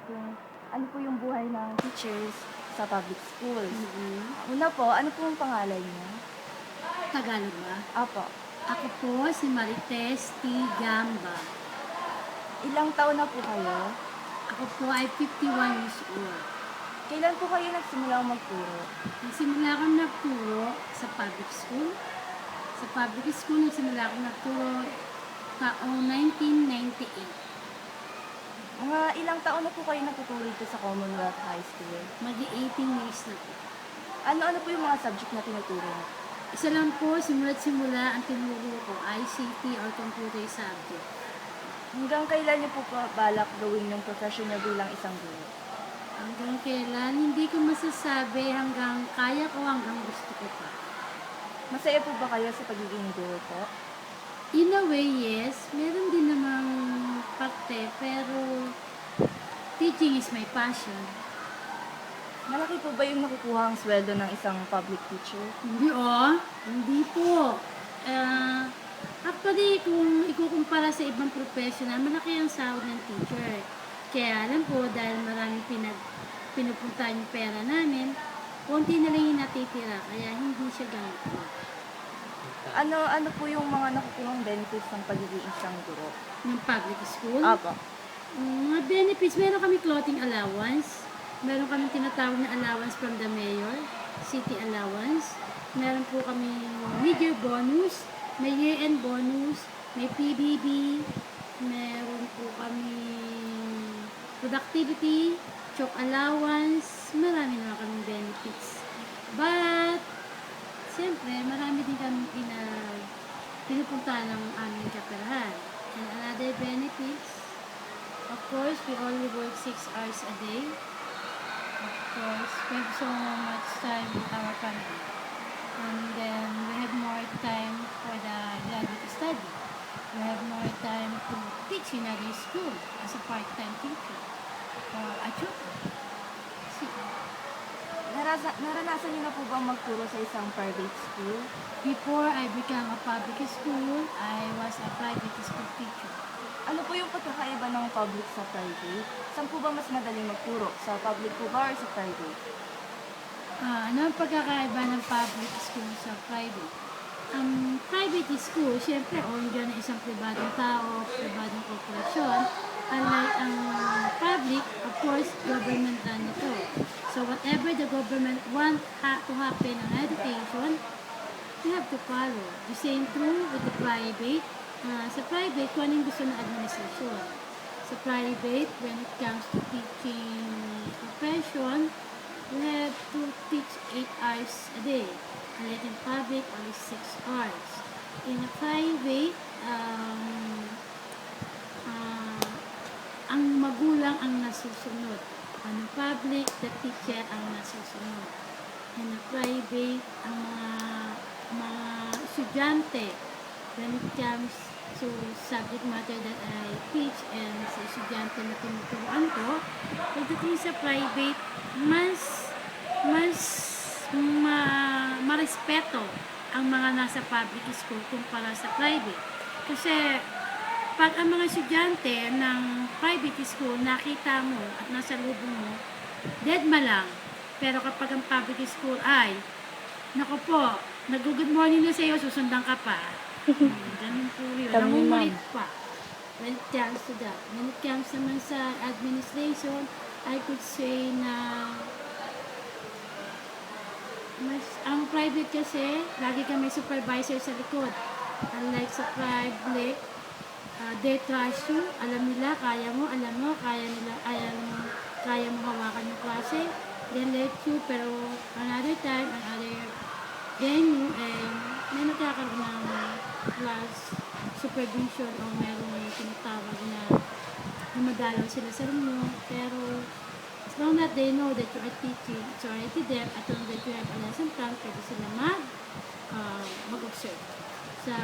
kung ano po yung buhay ng teachers sa public schools. Mm-hmm. Una po, ano po ang pangalan niyo? Tagalog ba? Apo. Ako po si Marites T. Gamba. Ilang taon na po kayo? Ako po ay 51 years old. Kailan po kayo nagsimulang magturo? Nagsimula ako nagturo sa public school. Sa public school, nagsimula ako nagturo taong 1998. Mga ilang taon na po kayo natuturo dito sa Commonwealth High School? Mag-18 years na po. Ano-ano po yung mga subject na tinuturo niyo? Isa lang po, simula't-simula ang tinuro ko, ICT or computer subject. Hanggang kailan niyo po balak gawin yung profession niyo bilang isang guro? Hanggang kailan, hindi ko masasabi hanggang kaya ko, hanggang gusto ko pa. Masaya po ba kayo sa pagiging guro po? In a way, yes. Meron din namang parte, pero teaching is my passion. Malaki po ba yung nakukuha ang sweldo ng isang public teacher? Hindi po. Actually, kung ikukumpara sa ibang professional, malaki ang sahod ng teacher. Kaya alam po, dahil maraming pinupunta yung pera namin, konti na lang yung natitira, kaya hindi siya ganito. Ano po yung mga nakukuhang benefits ng pagiging isang guro? Ng public school, Apo. mga benefits, meron kami clothing allowance, meron kami tinatawag na allowance from the mayor, city allowance, meron po kami mid-year bonus, may year-end bonus, may PBB, meron po kami productivity, chalk allowance, marami naman kami benefits. But, siyempre, marami din kami pinupunta ng aming kaperahan. And another benefits, of course, we only work 6 hours a day. Of course, we have so much time with our family. And then, we have more time for the graduate study. We have more time to teach in other school as a part-time teacher or a tutor. See, Naranasan niyo na po bang magturo sa isang private school? before I became a public school, I was a private school teacher. Ano po yung pagkakaiba ng public sa private? Saan po ba mas madaling magturo? Sa public po ba or sa private? Ano ang pagkakaiba ng public school sa private? Ang private school, syempre, own dyan ng isang pribadong tao, pribadong korporasyon. Unlike ang public, of course, government run ito. So whatever the government want to happen on education, you have to follow. The same true with the private. Sa private, kung anong gusto ng administrasyon. Sa private, when it comes to teaching profession, you have to teach 8 hours a day. Unlike in public, only 6 hours. In a private, ang magulang ang nasusunod. In public, the teacher ang nasusunod. In a private, ang mga estudyante, when it comes to subject matter that I teach and sa estudyante na tinuturuan ko, pagdating sa private, mas marespeto ang mga nasa public school kumpara sa private. Kasi pag ang mga estudyante ng private school nakita mo at nasa lubong mo, deadma lang. Pero kapag ang public school ay, naku po, nag-good morning na sa'yo, susundan ka pa. Ganun po yun. Nangungulit pa. When it comes to that. When it comes naman sa administration, I could say na ang private kasi, lagi ka may supervisor sa likod. Unlike sa public, they trust you. Alam nila, kaya mo, alam mo, kaya mo hawakan yung klase. They let you, pero another time, another venue, may nagkakaroon ng class supervision o merong tinatawag na madalaw sila sa inyo. Pero as long that they know that you are teaching, it's already to them, at long that you have a lesson plan, pwede sila mag-observe sa